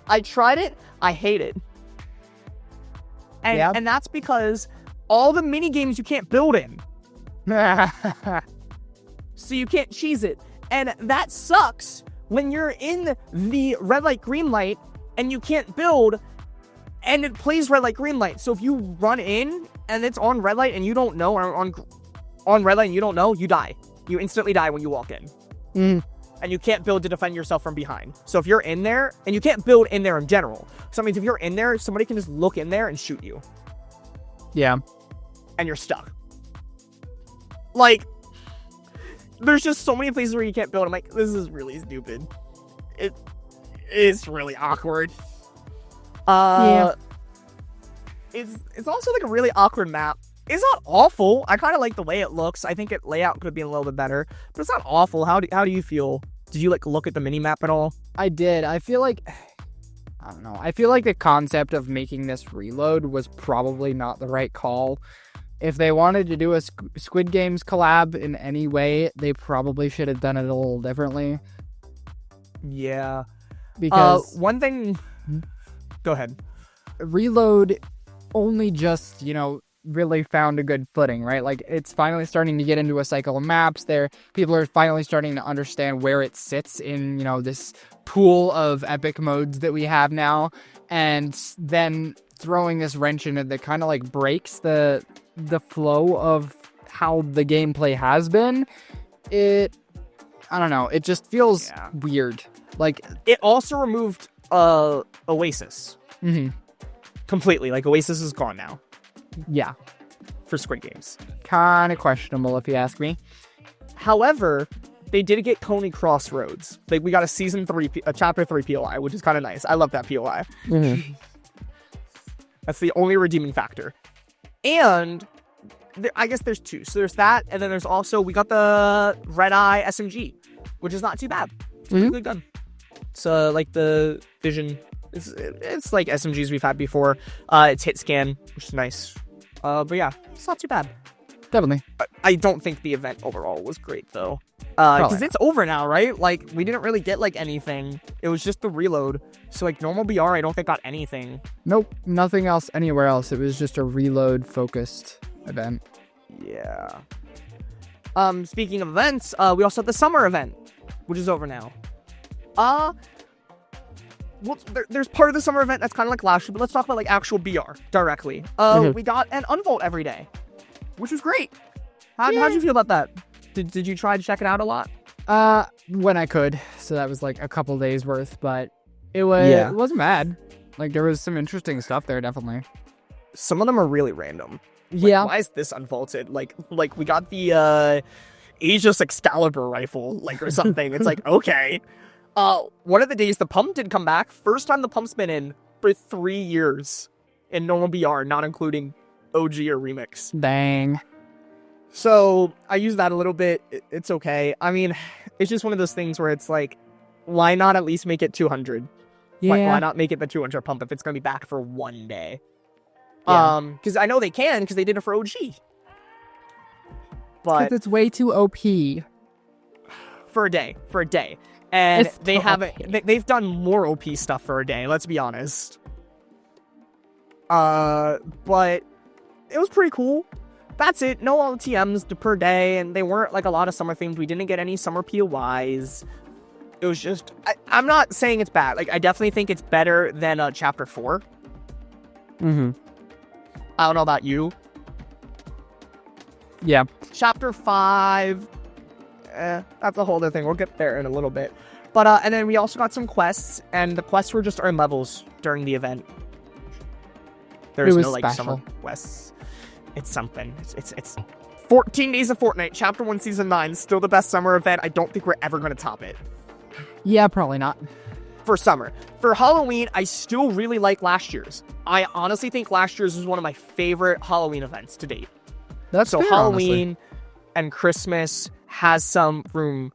I tried it. I hate it. And that's because all the mini games you can't build in. So you can't cheese it. And that sucks when you're in the red light, green light, and you can't build, and it plays red light, green light. So if you run in and it's on red light and you don't know, or on red light and you don't know, you die. You instantly die when you walk in. And you can't build to defend yourself from behind. So if you're in there, and you can't build in there in general. So that means if you're in there, somebody can just look in there and shoot you. Yeah. And you're stuck. Like, there's just so many places where you can't build. I'm like, this is really stupid. It's really awkward. Yeah. It's also like a really awkward map. It's not awful. I kind of like the way it looks. I think layout could be a little bit better, but it's not awful. How do you feel? Did you like look at the mini map at all? I did. I feel like, I don't know. I feel like the concept of making this Reload was probably not the right call. If they wanted to do a Squid Games collab in any way, they probably should have done it a little differently. Yeah. Because one thing. Go ahead. Reload only just, really found a good footing, right? Like, it's finally starting to get into a cycle of maps there. People are finally starting to understand where it sits in, this pool of epic modes that we have now. And then throwing this wrench in it that kind of like breaks the flow of how the gameplay has been. I don't know. It just feels weird. Like, it also removed Oasis. Completely. Like, Oasis is gone now. Yeah. For Squid Games. Kind of questionable, if you ask me. However, they did get Coney Crossroads. Like, we got a chapter 3 POI, which is kind of nice. I love that POI. That's the only redeeming factor. And I guess there's 2. So there's that, and then there's also, we got the Red Eye SMG, which is not too bad. It's a good gun. It's like the Vision. It's like SMGs we've had before. It's hit scan, which is nice. But yeah, it's not too bad. Definitely. I don't think the event overall was great though. Because it's over now, right? Like, we didn't really get like anything. It was just the Reload. So like normal BR, I don't think got anything. Nope, nothing else anywhere else. It was just a Reload focused event. Yeah. Speaking of events, we also have the summer event, which is over now. Well, there's part of the summer event that's kind of like last year, but let's talk about like actual BR directly. We got an unvolt every day, which was great. How'd you feel about that? Did you try to check it out a lot? When I could. So that was like a couple days worth, but it wasn't bad. Like, there was some interesting stuff there, definitely. Some of them are really random. Yeah. Why is this unvaulted? Like we got the Aegis Excalibur rifle, like, or something. It's like, okay. One of the days the pump did come back. First time the pump's been in for 3 years in normal BR, not including OG or remix. Dang. So I use that a little bit. It's okay. I mean, it's just one of those things where it's like, why not at least make it 200? Yeah. Why not make it the 200 pump if it's going to be back for one day? Yeah. Because I know they can, because they did it for OG. But it's way too OP. For a day. And It's they so haven't. OP. They've done more OP stuff for a day. Let's be honest. But it was pretty cool. That's it. No LTMs per day, and they weren't like a lot of summer themed. We didn't get any summer POIs. It was just. I'm not saying it's bad. Like, I definitely think it's better than Chapter 4. Mm-hmm. I don't know about you. Yeah. Chapter 5. That's a whole other thing. We'll get there in a little bit. But and then we also got some quests, and the quests were just earn levels during the event. There's no like special. summer quests. It's something. It's 14 Days of Fortnite, Chapter 1, Season 9, still the best summer event. I don't think we're ever going to top it. Yeah, probably not. For summer. For Halloween, I still really like last year's. I honestly think last year's was one of my favorite Halloween events to date. That's so fair, Halloween honestly. and Christmas has some room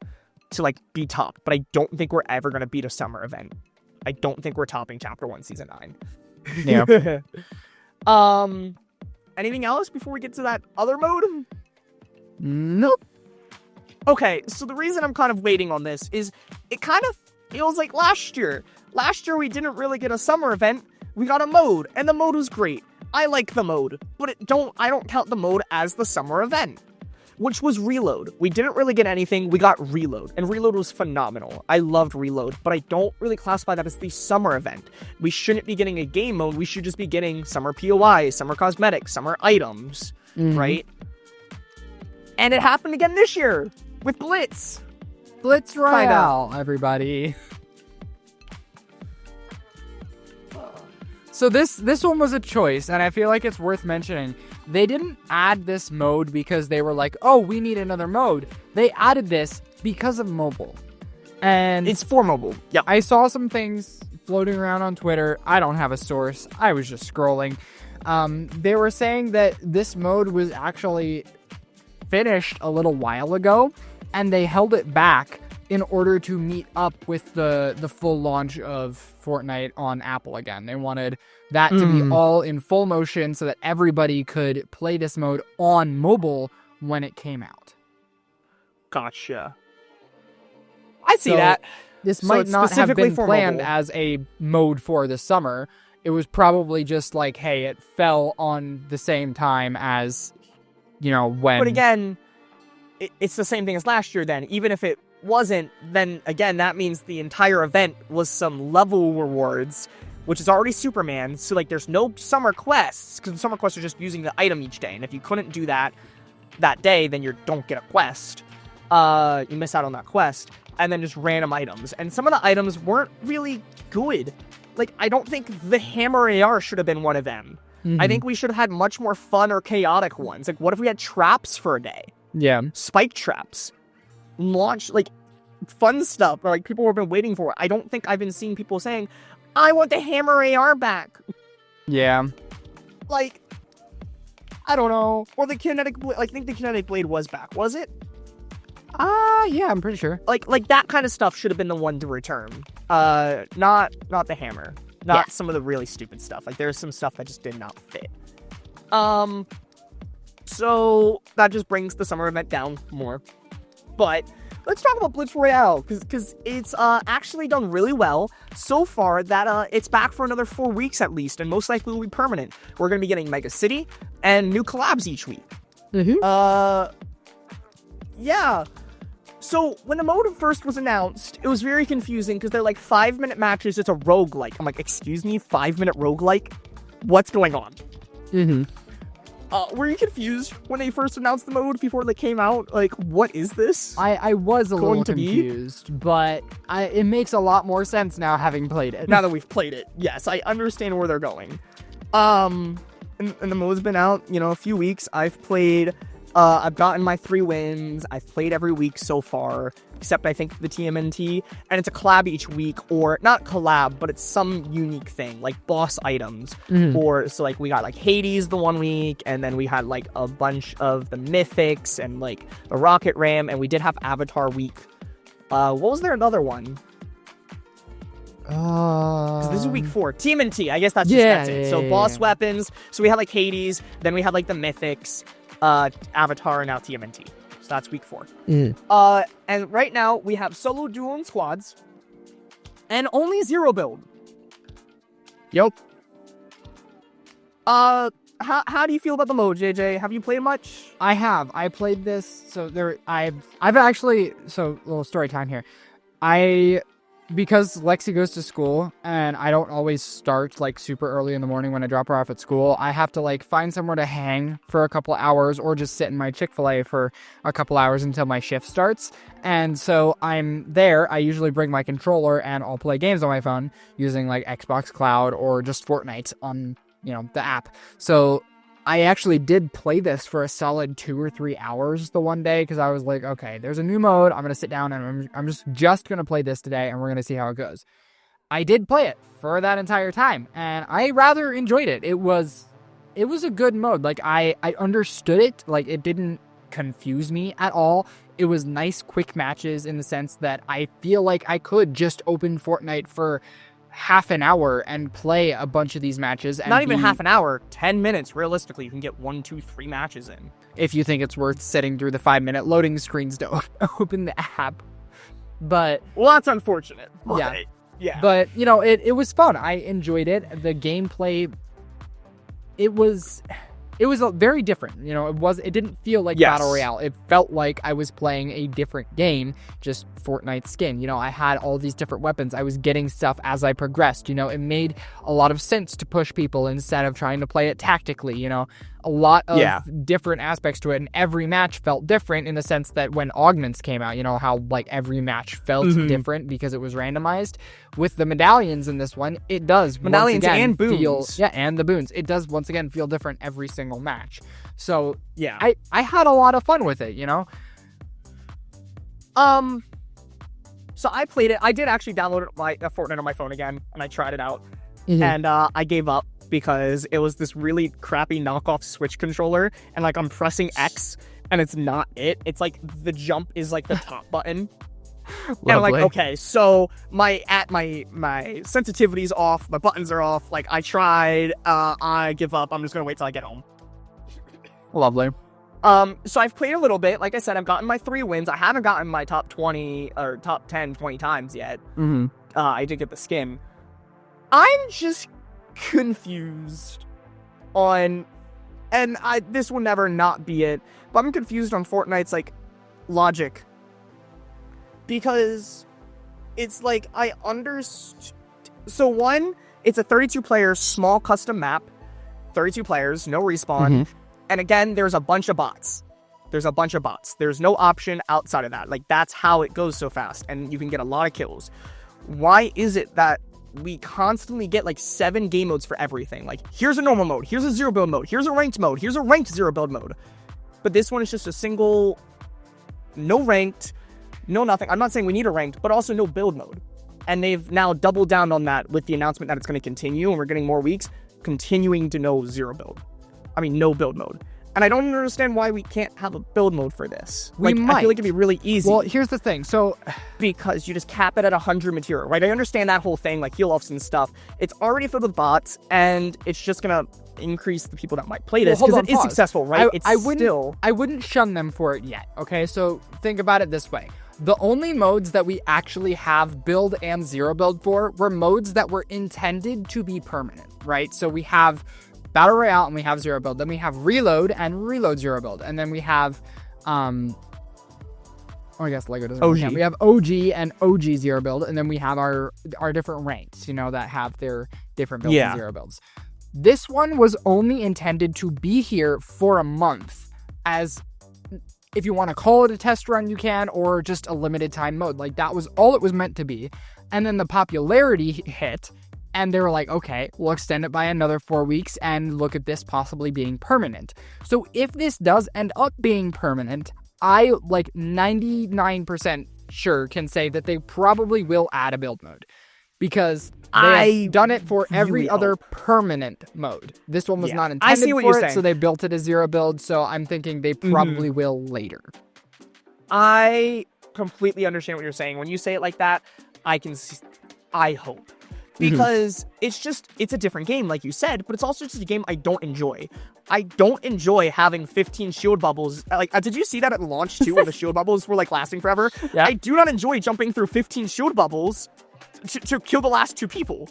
to like be topped, but I don't think we're ever going to beat a summer event. I don't think we're topping Chapter 1, Season 9. Yeah. Anything else before we get to that other mode? Nope. Okay, so the reason I'm kind of waiting on this is it kind of feels like last year. Last year we didn't really get a summer event. We got a mode, and the mode was great. I like the mode, but I don't count the mode as the summer event, which was Reload. We didn't really get anything. We got Reload, and Reload was phenomenal. I loved Reload, but I don't really classify that as the summer event. We shouldn't be getting a game mode. We should just be getting summer POI, summer cosmetics, summer items, right? And it happened again this year with Blitz. Blitz Royale, everybody. So this one was a choice, and I feel like it's worth mentioning. They didn't add this mode because they were like, oh, we need another mode. They added this because of mobile. And it's for mobile. Yeah. I saw some things floating around on Twitter. I don't have a source. I was just scrolling. They were saying that this mode was actually finished a little while ago, and they held it back in order to meet up with the full launch of Fortnite on Apple again. They wanted that to be all in full motion so that everybody could play this mode on mobile when it came out. Gotcha. I see So that. This So might it's not have specifically been for planned mobile. as a mode for the summer. It was probably just like, hey, it fell on the same time as, when... But again, it's the same thing as last year then. Even if it wasn't, then again, that means the entire event was some level rewards, which is already Superman. So, like, there's no summer quests, because the summer quests are just using the item each day. And if you couldn't do that day, then you don't get a quest. You miss out on that quest. And then just random items. And some of the items weren't really good. Like, I don't think the Hammer AR should have been one of them. I think we should have had much more fun or chaotic ones. Like, what if we had traps for a day? Yeah. Spike traps. Launch, like, fun stuff, or like people have been waiting for. I don't think I've been seeing people saying, I want the Hammer AR back. Yeah. Like, I don't know. Or the Kinetic Blade. I think the Kinetic Blade was back. Was it? Yeah, I'm pretty sure. Like that kind of stuff should have been the one to return. Not the Hammer. Not some of the really stupid stuff. Like, there's some stuff that just did not fit. So that just brings the summer event down more. But let's talk about Blitz Royale, because it's actually done really well so far that it's back for another 4 weeks at least, and most likely will be permanent. We're going to be getting Mega City and new collabs each week. Yeah. So when the mode first was announced, it was very confusing because they're like 5-minute matches. It's a roguelike. I'm like, excuse me, 5-minute roguelike? What's going on? Were you confused when they first announced the mode before they came out? Like, what is this? I was a little Going to be? confused, but it makes a lot more sense now having played it. Now that we've played it, yes, I understand where they're going. And the mode's been out, a few weeks. I've played, I've gotten my 3 wins. I've played every week so far, except I think the TMNT. And it's a collab each week, or not collab, but it's some unique thing, like boss items. Or, so like we got like Hades the 1 week, and then we had like a bunch of the Mythics and like the Rocket Ram, and we did have Avatar week. What was there another one? Because this is week 4. TMNT, I guess that's it. So boss weapons. So we had like Hades, then we had like the Mythics, Avatar, and now TMNT. So that's week 4. And right now we have solo, duo, and squads, and only 0 build. Yep. How do you feel about the mode, JJ? Have you played much? I have. I played this. So I've actually. So little story time here. I because Lexi goes to school and I don't always start like super early in the morning when I drop her off at school, I have to like find somewhere to hang for a couple hours or just sit in my Chick-fil-A for a couple hours until my shift starts. And so I'm there. I usually bring my controller and I'll play games on my phone using like Xbox Cloud or just Fortnite on, the app. So I actually did play this for a solid 2 or 3 hours the one day because I was like, okay, there's a new mode. I'm going to sit down and I'm just going to play this today and we're going to see how it goes. I did play it for that entire time and I rather enjoyed it. It was a good mode. Like I understood it. Like it didn't confuse me at all. It was nice, quick matches in the sense that I feel like I could just open Fortnite for half an hour and play a bunch of these matches. And not even half an hour, 10 minutes. Realistically, you can get 1, 2, 3 matches in. If you think it's worth sitting through the 5-minute loading screens to open the app. But well, that's unfortunate. Yeah. But, it was fun. I enjoyed it. The gameplay, it was very different. It didn't feel like Battle Royale. It felt like I was playing a different game, just Fortnite skin. I had all these different weapons. I was getting stuff as I progressed. It made a lot of sense to push people instead of trying to play it tactically. A lot of different aspects to it, and every match felt different in the sense that when augments came out, how like every match felt different because it was randomized. With the medallions in this one, it does medallions once again and boons. and the boons. It does once again feel different every single match. So yeah, I had a lot of fun with it. So I played it. I did actually download Fortnite on my phone again, and I tried it out, and I gave up because it was this really crappy knockoff Switch controller, and like I'm pressing X, and it's not it. It's like the jump is like the top button. And I'm like, okay, so my sensitivity's off, my buttons are off. Like I tried, I give up. I'm just gonna wait till I get home. Lovely. So I've played a little bit. Like I said, I've gotten my 3 wins. I haven't gotten my top 20 or top 10, 20 times yet. I did get the skin. I'm just confused on, and this will never not be it, but I'm confused on Fortnite's like logic, because it's like I understand. So one, it's a 32 player small custom map, 32 players, no respawn, and again there's a bunch of bots. There's no option outside of that. Like that's how it goes so fast, and you can get a lot of kills. Why is it that we constantly get like 7 game modes for everything? Like here's a normal mode, here's a 0 build mode, here's a ranked mode, here's a ranked 0 build mode. But this one is just a single, no ranked, no nothing. I'm not saying we need a ranked, but also no build mode. And they've now doubled down on that with the announcement that it's going to continue, and we're getting more weeks continuing to no build mode. And I don't understand why we can't have a build mode for this. I feel like it'd be really easy. Well, here's the thing. So, because you just cap it at 100 material, right? I understand that whole thing, like heal-offs and stuff. It's already filled with bots, and it's just gonna increase the people that might play this because it is successful, right? I wouldn't shun them for it yet. Okay, so think about it this way. The only modes that we actually have build and 0 build for were modes that were intended to be permanent, right? So we have Battle Royale and we have 0 build. Then we have Reload and Reload 0 build. And then we have, I guess Lego doesn't really count. We have OG and OG 0 build. And then we have our different ranks, that have their different builds and 0 builds. This one was only intended to be here for a month, as if you want to call it a test run, you can, or just a limited time mode. Like that was all it was meant to be. And then the popularity hit, and they were like, okay, we'll extend it by another 4 weeks and look at this possibly being permanent. So if this does end up being permanent, I like 99% sure can say that they probably will add a build mode, because they've done it for every other permanent mode. This one was not intended for it, so they built it as 0 build, so I'm thinking they probably will later. I completely understand what you're saying. When you say it like that, I hope. Because it's a different game, like you said, but it's also just a game I don't enjoy. I don't enjoy having 15 shield bubbles. Like, did you see that at launch too, where the shield bubbles were like lasting forever? Yeah. I do not enjoy jumping through 15 shield bubbles to kill the last 2 people.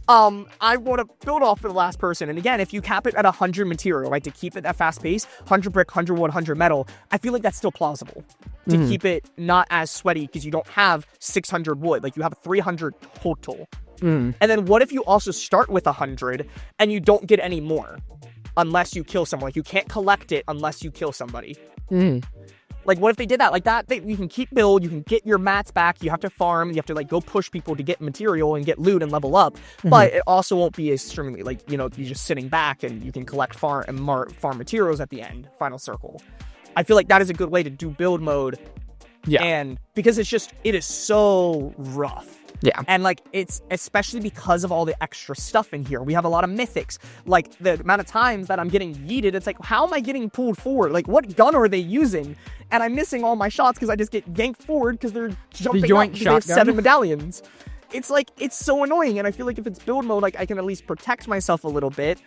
I want to build off for the last person. And again, if you cap it at 100 material, right, to keep it at fast pace, 100 brick, 100 wood, 100 metal, I feel like that's still plausible to keep it not as sweaty because you don't have 600 wood. Like, you have 300 total. And then what if you also start with 100 and you don't get any more unless you kill someone? Like, you can't collect it unless you kill somebody. Like, what if they did that? Like, that, you can keep build, you can get your mats back, you have to farm, you have to, like, go push people to get material and get loot and level up, but it also won't be extremely, like, you know, you're just sitting back and you can collect farm materials at the end, final circle. I feel like that is a good way to do build mode. Yeah. And because it is so rough. Yeah. And, like, it's especially because of all the extra stuff in here. We have a lot of mythics. Like, the amount of times that I'm getting yeeted, it's like, how am I getting pulled forward? Like, what gun are they using? And I'm missing all my shots because I just get yanked forward because they're jumping up because they have 7 medallions. It's like, it's so annoying. And I feel like if it's build mode, like, I can at least protect myself a little bit.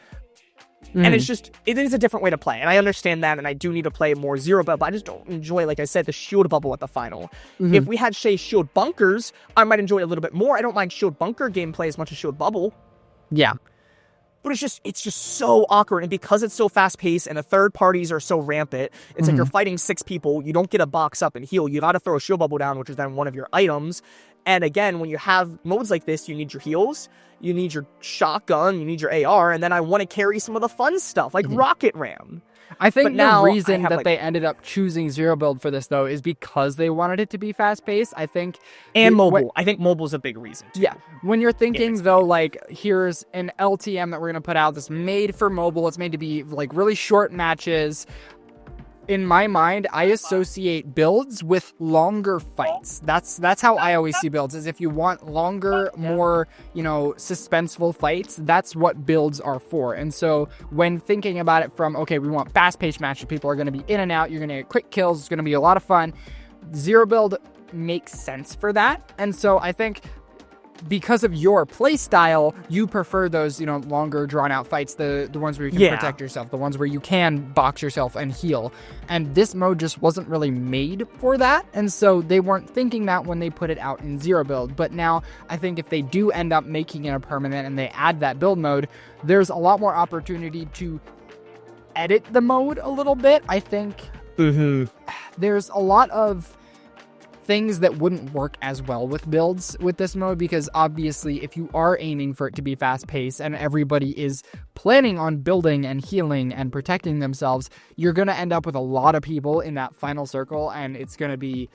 And it's just, it is a different way to play. And I understand that, and I do need to play more zero bubble, but I just don't enjoy, like I said, the shield bubble at the final. If we had, say, shield bunkers, I might enjoy it a little bit more. I don't mind shield bunker gameplay as much as shield bubble. Yeah. But it's just so awkward. And because it's so fast paced and the third parties are so rampant, it's like you're fighting 6 people. You don't get a box up and heal. You got to throw a shield bubble down, which is then one of your items. And again, when you have modes like this, you need your heals, you need your shotgun, you need your AR, and then I want to carry some of the fun stuff, like Rocket Ram. I think the reason that they ended up choosing zero build for this, though, is because they wanted it to be fast-paced, I think. And mobile. I think mobile's a big reason, too. Yeah. When you're thinking, though, like, here's an LTM that we're going to put out that's made for mobile. It's made to be, like, really short matches. In my mind, I associate builds with longer fights. That's how I always see builds, is if you want longer, more, you know, suspenseful fights, that's what builds are for. And so when thinking about it from, okay, we want fast-paced matches, people are going to be in and out, you're going to get quick kills, it's going to be a lot of fun, zero build makes sense for that. And so I think because of your play style, you prefer those, you know, longer drawn out fights, the ones where you can protect yourself, the ones where you can box yourself and heal. And this mode just wasn't really made for that. And so they weren't thinking that when they put it out in zero build. But now I think if they do end up making it a permanent and they add that build mode, there's a lot more opportunity to edit the mode a little bit. I think there's a lot of things that wouldn't work as well with builds with this mode, because obviously if you are aiming for it to be fast paced and everybody is planning on building and healing and protecting themselves, you're going to end up with a lot of people in that final circle and it's going to be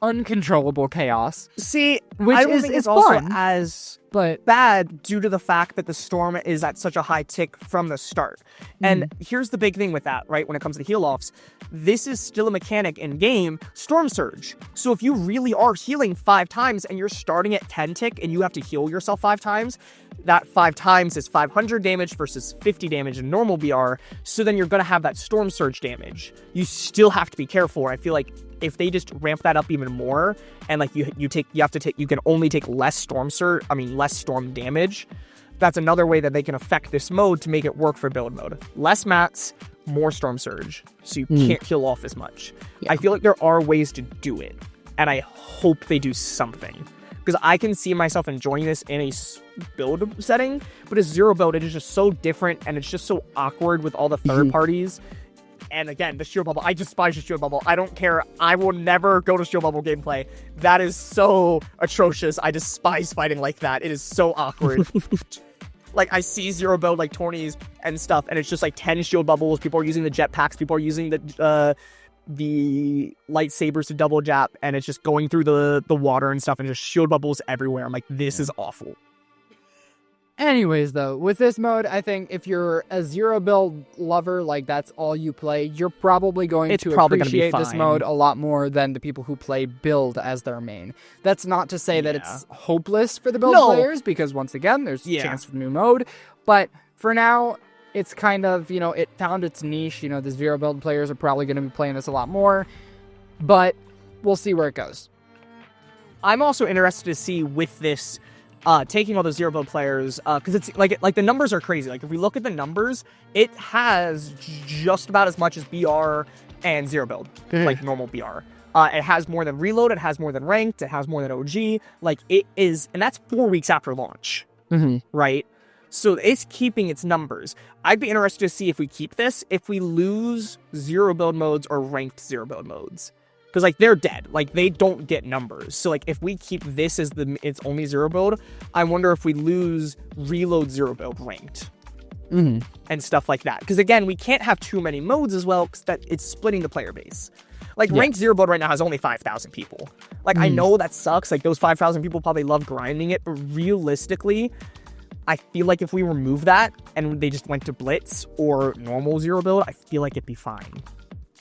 uncontrollable chaos. See, which I don't think it's also fun, as but bad due to the fact that the storm is at such a high tick from the start. And here's the big thing with that, right? When it comes to heal offs, this is still a mechanic in game, storm surge. So if you really are healing 5 times and you're starting at 10 tick and you have to heal yourself 5 times, that 5 times is 500 damage versus 50 damage in normal BR. So then you're going to have that storm surge damage. You still have to be careful. I feel like if they just ramp that up even more, and like you can only take less storm damage. That's another way that they can affect this mode to make it work for build mode. Less mats, more storm surge, so you can't heal off as much. I feel like there are ways to do it, and I hope they do something, because I can see myself enjoying this in a build setting, but as zero build, it is just so different, and it's just so awkward with all the third parties. And again, the shield bubble, I despise the shield bubble. I don't care. I will never go to shield bubble gameplay. That is so atrocious. I despise fighting like that. It is so awkward. Like, I see zero build, like, tourneys and stuff, and it's just, like, 10 shield bubbles. People are using the jetpacks. People are using the lightsabers to double jab, and it's just going through the water and stuff, and just shield bubbles everywhere. I'm like, this is awful. Anyways, though, with this mode, I think if you're a zero build lover, like that's all you play, you're probably going to appreciate this mode a lot more than the people who play build as their main. That's not to say that it's hopeless for the build players, because once again, there's a chance for new mode. But for now, it's kind of, you know, it found its niche. You know, the zero build players are probably going to be playing this a lot more, but we'll see where it goes. I'm also interested to see with this taking all the zero build players, because it's like the numbers are crazy. Like, if we look at the numbers, it has just about as much as BR and zero build, like normal BR. It has more than reload, it has more than ranked, it has more than OG. Like, it is, and that's 4 weeks after launch. right? So it's keeping its numbers. I'd be interested to see if we keep this, if we lose zero build modes or ranked zero build modes. Because, like, they're dead. Like, they don't get numbers. So, like, if we keep this as it's only zero build, I wonder if we lose reload zero build ranked. And stuff like that. Because, again, we can't have too many modes as well, because that it's splitting the player base. Like, ranked zero build right now has only 5,000 people. Like, I know that sucks. Like, those 5,000 people probably love grinding it. But realistically, I feel like if we remove that and they just went to Blitz or normal zero build, I feel like it'd be fine.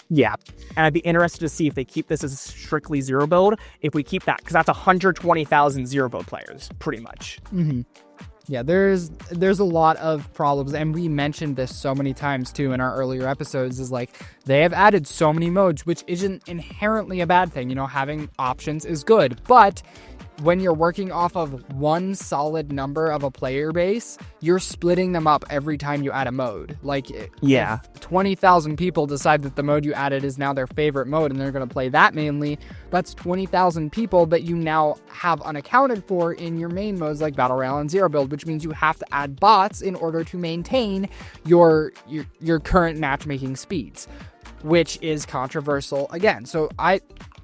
Yeah. And I'd be interested to see if they keep this as strictly zero build, if we keep that, because that's 120,000 zero build players, pretty much. Yeah, there's a lot of problems, and we mentioned this so many times too in our earlier episodes, is like they have added so many modes, which isn't inherently a bad thing. You know, having options is good, but when you're working off of one solid number of a player base, you're splitting them up every time you add a mode. Like, if 20,000 people decide that the mode you added is now their favorite mode and they're going to play that mainly, that's 20,000 people that you now have unaccounted for in your main modes like Battle Royale and Zero Build, which means you have to add bots in order to maintain your current matchmaking speeds, which is controversial again. So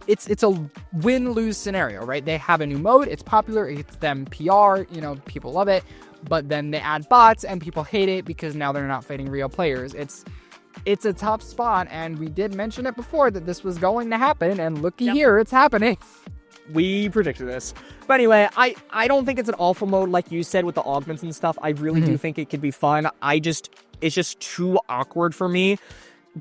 it's a win-lose scenario, right? They have a new mode, it's popular, it's them PR, you know, people love it, but then they add bots and people hate it because now they're not fighting real players. It's a tough spot, and we did mention it before that this was going to happen, and looky here, it's happening. We predicted this. But anyway, I don't think it's an awful mode like you said with the augments and stuff. I really do think it could be fun. It's just too awkward for me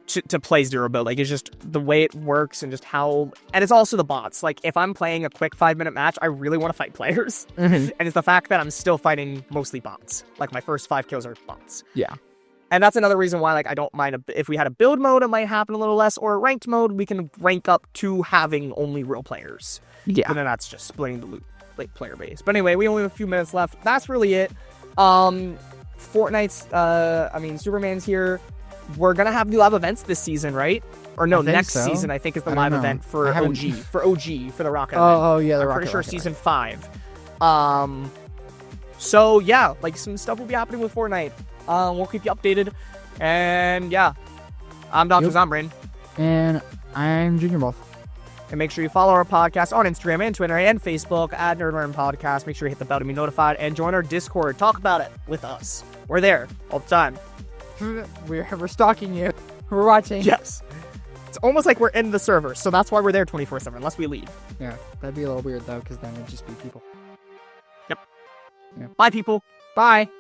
to play zero build. Like, it's just the way it works and just how, and it's also the bots. Like, if I'm playing a quick 5-minute match, I really want to fight players. And it's the fact that I'm still fighting mostly bots. Like, my first 5 kills are bots. Yeah. And that's another reason why, like, I don't mind if we had a build mode, it might happen a little less, or a ranked mode, we can rank up to having only real players. Yeah. But then that's just splitting the loot, like, player base. But anyway, we only have a few minutes left. That's really it. Fortnite's, Superman's here. We're gonna have new live events this season, right? Or no, next season I think is the live event for OG, for the Rocket event. Oh yeah, the I'm Rocket. pretty sure season 5. So yeah, like, some stuff will be happening with Fortnite. We'll keep you updated. And yeah, I'm Dr. Zombrin. And I'm Junior Wolf. And make sure you follow our podcast on Instagram and Twitter and Facebook at Nerdrant Podcast. Make sure you hit the bell to be notified and join our Discord. Talk about it with us. We're there all the time. We're stalking you. We're watching. Yes. It's almost like we're in the server, so that's why we're there 24/7, unless we leave. Yeah, that'd be a little weird, though, because then it'd just be people. Yep. Yeah. Bye, people. Bye.